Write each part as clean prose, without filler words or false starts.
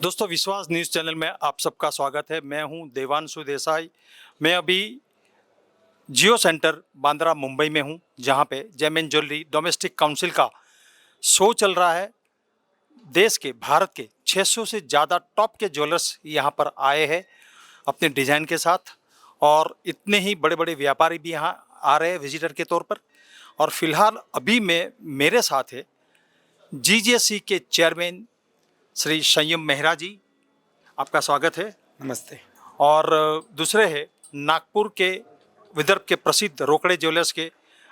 दोस्तों, विश्वास news channel में आप सबका स्वागत है। मैं हूं देवांशु देसाई। मैं अभी जियो सेंटर बांद्रा मुंबई में हूं, जहां पे gem and jewellery domestic council का शो चल रहा है। देश के, भारत के 600 से ज़्यादा टॉप के ज्वेलर्स यहां पर आए हैं अपने डिज़ाइन के साथ, और इतने ही बड़े बड़े व्यापारी भी यहां आ रहे हैं विजिटर के तौर पर। और फिलहाल अभी मेरे साथ है जीजेसी के चेयरमैन श्री संयम मेहरा जी, आपका स्वागत है। नमस्ते। और दूसरे है नागपुर के, विदर्भ के प्रसिद्ध रोकड़े ज्वेलर्स के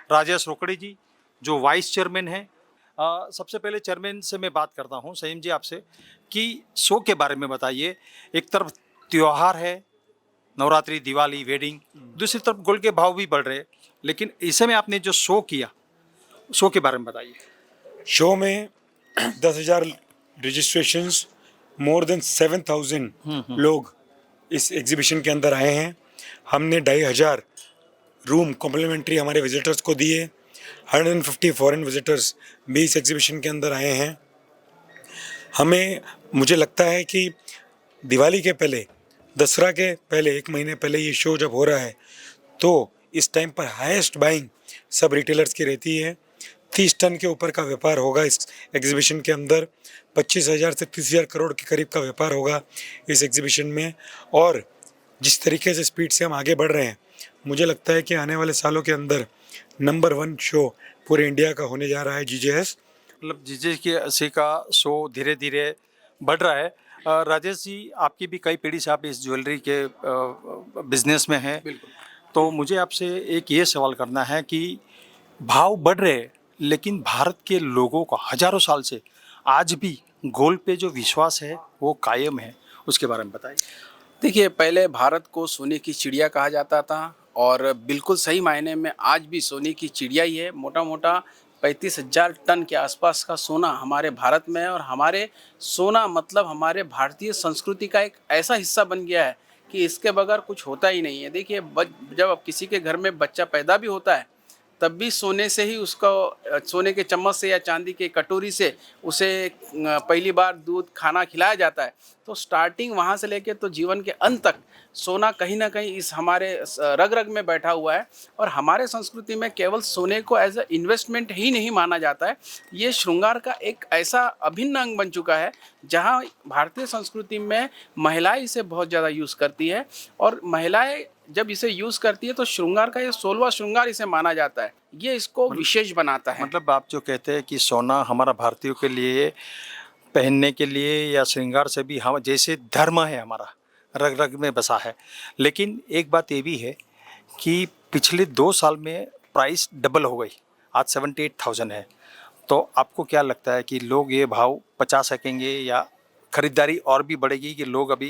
राजेश रोकड़े जी, जो वाइस चेयरमैन हैं। सबसे पहले चेयरमैन से मैं बात करता हूं, संयम जी, आपसे कि शो के बारे में बताइए। एक तरफ त्यौहार है, नवरात्रि, दिवाली, वेडिंग, दूसरी तरफ गोल्ड के भाव भी बढ़ रहे हैं, लेकिन इसे में आपने जो शो किया, शो के बारे में बताइए। शो में 10,000 रजिस्ट्रेशंस, मोर देन 7,000 लोग इस एग्जीबिशन के अंदर आए हैं। हमने 2,500 रूम कॉम्प्लीमेंट्री हमारे विजिटर्स को दिए। 150 फॉरेन विजिटर्स भी इस एग्जीबिशन के अंदर आए हैं। मुझे लगता है कि दिवाली के पहले, दसरा के पहले, 1 महीने पहले ये शो जब हो रहा है, तो इस टाइम पर हाईएस्ट बाइंग सब रिटेलर्स की रहती है। 30 टन के ऊपर का व्यापार होगा इस एग्जीबिशन के अंदर। 25,000 से 30,000 करोड़ के करीब का व्यापार होगा इस एग्जीबिशन में। और जिस तरीके से स्पीड से हम आगे बढ़ रहे हैं, मुझे लगता है कि आने वाले सालों के अंदर नंबर 1 शो पूरे इंडिया का होने जा रहा है जीजेएस। मतलब जीजेसी का शो धीरे धीरे बढ़ रहा है। राजेश जी, आपकी भी कई पीढ़ी से आप इस ज्वेलरी के बिजनेस में हैं, तो मुझे आपसे एक ये सवाल करना है कि भाव बढ़ रहे हैं, लेकिन भारत के लोगों का हजारों साल से आज भी गोल्ड पे जो विश्वास है वो कायम है, उसके बारे में बताइए। देखिए, पहले भारत को सोने की चिड़िया कहा जाता था, और बिल्कुल सही मायने में आज भी सोने की चिड़िया ही है। मोटा मोटा 35,000 टन के आसपास का सोना हमारे भारत में है, और हमारे सोना मतलब हमारे भारतीय संस्कृति का एक ऐसा हिस्सा बन गया है कि इसके बगैर कुछ होता ही नहीं है। देखिए, जब अब किसी के घर में बच्चा पैदा भी होता है, तब भी सोने से ही उसको, सोने के चम्मच से या चांदी के कटोरी से उसे पहली बार दूध खाना खिलाया जाता है। तो स्टार्टिंग वहाँ से लेके तो जीवन के अंत तक सोना कहीं ना कहीं इस हमारे रग रग में बैठा हुआ है। और हमारे संस्कृति में केवल सोने को एज अ इन्वेस्टमेंट ही नहीं माना जाता है, ये श्रृंगार का एक ऐसा अभिन्न अंग बन चुका है जहाँ भारतीय संस्कृति में महिलाएं इसे बहुत ज़्यादा यूज़ करती है। और महिलाएं जब इसे यूज़ करती है तो श्रृंगार का ये 16वां श्रृंगार इसे माना जाता है। ये इसको विशेष बनाता है। मतलब आप जो कहते हैं कि सोना हमारा भारतीयों के लिए पहनने के लिए या श्रृंगार से भी हम जैसे धर्म है, हमारा रग रग में बसा है। लेकिन एक बात ये भी है कि पिछले 2 साल में प्राइस डबल हो गई, आज 78,000 है। तो आपको क्या लगता है कि लोग ये भाव पचा सकेंगे, या खरीदारी और भी बढ़ेगी, कि लोग अभी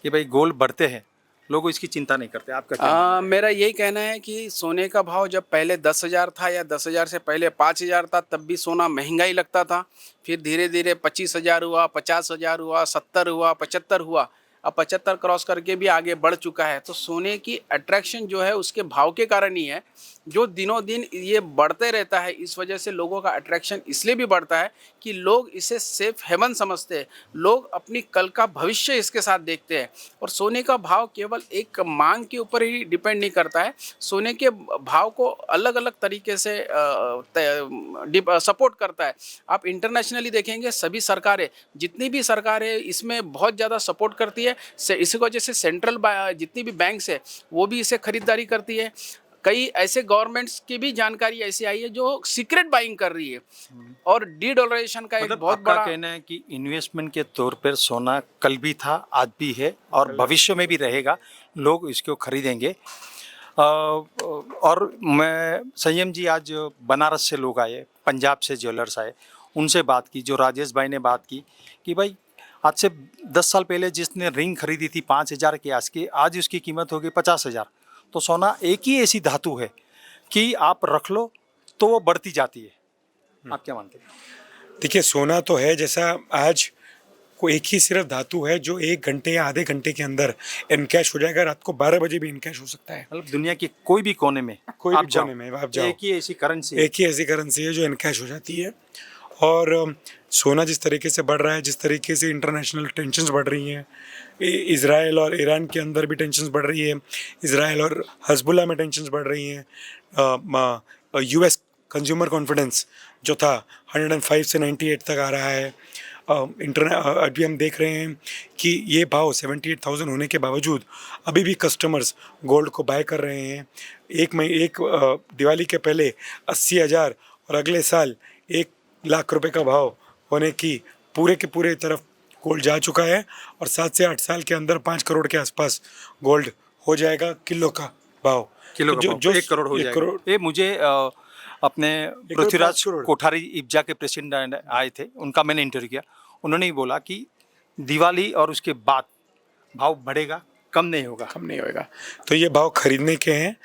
कि भाई गोल्ड बढ़ते हैं, लोग इसकी चिंता नहीं करते? आपका क्या? मेरा यही कहना है कि सोने का भाव जब पहले 10,000 था, या 10,000 से पहले 5,000 था, तब भी सोना महंगा ही लगता था। फिर धीरे धीरे 25,000 हुआ, 50,000 हुआ, 70 हुआ, 75 हुआ। अब 75 क्रॉस करके भी आगे बढ़ चुका है। तो सोने की अट्रैक्शन जो है उसके भाव के कारण ही है, जो दिनों दिन ये बढ़ते रहता है। इस वजह से लोगों का अट्रैक्शन इसलिए भी बढ़ता है कि लोग इसे सेफ हेवन समझते हैं, लोग अपनी कल का भविष्य इसके साथ देखते हैं। और सोने का भाव केवल एक मांग के ऊपर ही डिपेंड नहीं करता है, सोने के भाव को अलग अलग तरीके से सपोर्ट करता है। आप इंटरनेशनली देखेंगे, सभी सरकारें, जितनी भी सरकारें इसमें बहुत ज़्यादा सपोर्ट करती है। इसी वजह से सेंट्रल जितनी भी बैंक्स है वो भी इसे खरीदारी करती है। कई ऐसे गवर्नमेंट्स की भी जानकारी ऐसी आई है जो सीक्रेट बाइंग कर रही है। और डी डॉलराइजेशन का एक बहुत बड़ा कहना है कि इन्वेस्टमेंट के तौर पर सोना कल भी था, आज भी है, और भविष्य में भी रहेगा। लोग इसको खरीदेंगे। और मैं, संयम जी, आज बनारस से लोग आए, पंजाब से ज्वेलर्स आए, उनसे बात की, जो राजेश भाई ने बात की कि भाई आज से 10 साल पहले जिसने रिंग खरीदी थी 5,000 के आस की, आज उसकी कीमत होगी 50,000। तो सोना एक ही ऐसी धातु है कि आप रख लो तो वो बढ़ती जाती है। आप क्या मानते हैं? देखिए, सोना तो है, जैसा आज कोई एक ही सिर्फ धातु है जो 1 घंटे या आधे घंटे के अंदर इनकैश हो जाएगा, रात को 12 बजे भी इनकैश हो सकता है। मतलब दुनिया के कोई भी कोने में कोई आप भी जाओ, कोने में आप जाओ, एक ही ऐसी करेंसी एक ही ऐसी करेंसी है जो इनकैश हो जाती है। और सोना जिस तरीके से बढ़ रहा है, जिस तरीके से इंटरनेशनल टेंशन्स बढ़ रही हैं, इज़राइल और ईरान के अंदर भी टेंशन्स बढ़ रही है, इज़राइल और हज़बुल्लाह में टेंशन्स बढ़ रही हैं, यूएस कंज्यूमर कॉन्फिडेंस जो था 105 से 98 तक आ रहा है। अभी हम देख रहे हैं कि ये भाव 78,000 होने के बावजूद अभी भी कस्टमर्स गोल्ड को बाय कर रहे हैं। दिवाली के पहले 80,000 और अगले साल 1 लाख रुपए का भाव होने की पूरे के पूरे तरफ गोल्ड जा चुका है, और 7 से 8 साल के अंदर 5 करोड़ के आसपास गोल्ड हो जाएगा किलो का भाव। किलो का भाव 1 करोड़ हो जाएगा। ये मुझे अपने पृथ्वीराज करोड़। कोठारी इब्जा के प्रेसिडेंट आए थे, उनका मैंने इंटरव्यू किया। उन्होंने ही बोला कि दिवाली और उसके बाद भाव बढ़ेगा, कम नहीं होगा। कम नहीं होएगा। तो ये भाव खरीदने के हैं।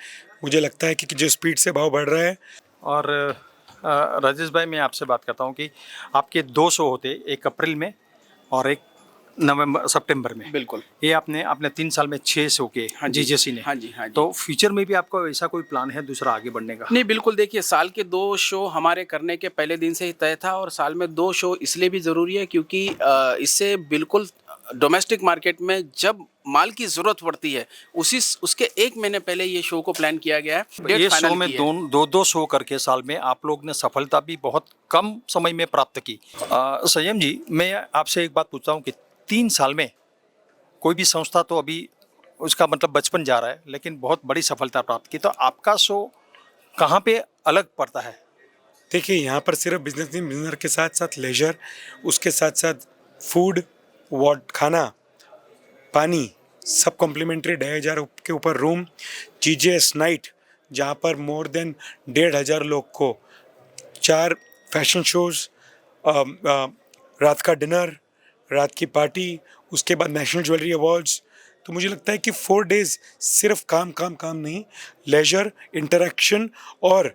मुझे लगता है कि जो स्पीड से भाव बढ़ रहा है। और राजेश भाई, मैं आपसे बात करता हूँ कि आपके 2 शो होते, 1 अप्रैल में और 1 सितंबर में। बिल्कुल। ये आपने 3 साल में 6 शो के हाँ जी, जीजेसी ने। हाँ जी, हाँ जी। तो फ्यूचर में भी आपका ऐसा कोई प्लान है दूसरा आगे बढ़ने का? नहीं, बिल्कुल। देखिए, साल के 2 शो हमारे करने के पहले दिन से ही तय था, और साल में 2 शो इसलिए भी ज़रूरी है क्योंकि इससे बिल्कुल डोमेस्टिक मार्केट में जब माल की ज़रूरत पड़ती है उसके 1 महीने पहले ये शो को प्लान किया गया है। डेट ये फाइनल शो में की है। दो शो करके साल में आप लोग ने सफलता भी बहुत कम समय में प्राप्त की। संयम जी, मैं आपसे एक बात पूछता हूँ कि 3 साल में कोई भी संस्था तो अभी उसका मतलब बचपन जा रहा है, लेकिन बहुत बड़ी सफलता प्राप्त की, तो आपका शो कहाँ पे अलग पड़ता है? देखिए, यहाँ पर सिर्फ बिजनेस नहीं, बिजनेस के साथ साथ लेजर, उसके साथ साथ फूड, खाना, पानी, सब कॉम्प्लीमेंट्री। 2,500 के ऊपर रूम, जीजेएस नाइट जहाँ पर मोर देन 1,500 लोग को 4 फैशन शोज़, रात का डिनर, रात की पार्टी, उसके बाद नेशनल ज्वेलरी अवार्ड्स। तो मुझे लगता है कि 4 डेज़ सिर्फ काम काम काम नहीं, लेजर, इंटरेक्शन और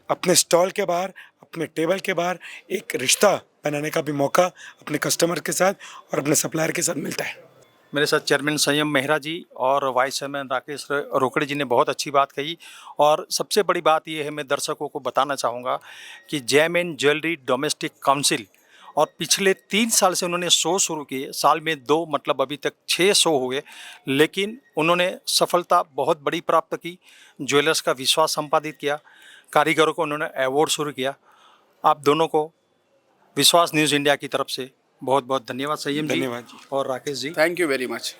अपने स्टॉल के बाहर, अपने टेबल के बाहर एक रिश्ता बनाने का भी मौका अपने कस्टमर के साथ और अपने सप्लायर के साथ मिलता है। मेरे साथ चेयरमैन संयम मेहरा जी और वाइस चेयरमैन राकेश रोकड़े जी ने बहुत अच्छी बात कही। और सबसे बड़ी बात यह है, मैं दर्शकों को बताना चाहूँगा कि जेम ज्वेलरी डोमेस्टिक काउंसिल, और पिछले 3 साल से उन्होंने शो शुरू किए, साल में 2, मतलब अभी तक 6 शो हुए, लेकिन उन्होंने सफलता बहुत बड़ी प्राप्त की। ज्वेलर्स का विश्वास संपादित किया, कारीगरों को उन्होंने अवार्ड शुरू किया। आप दोनों को विश्वास न्यूज़ इंडिया की तरफ से बहुत बहुत धन्यवाद संयम जी धन्यवाद जी। और Rakesh ji. Thank you very much.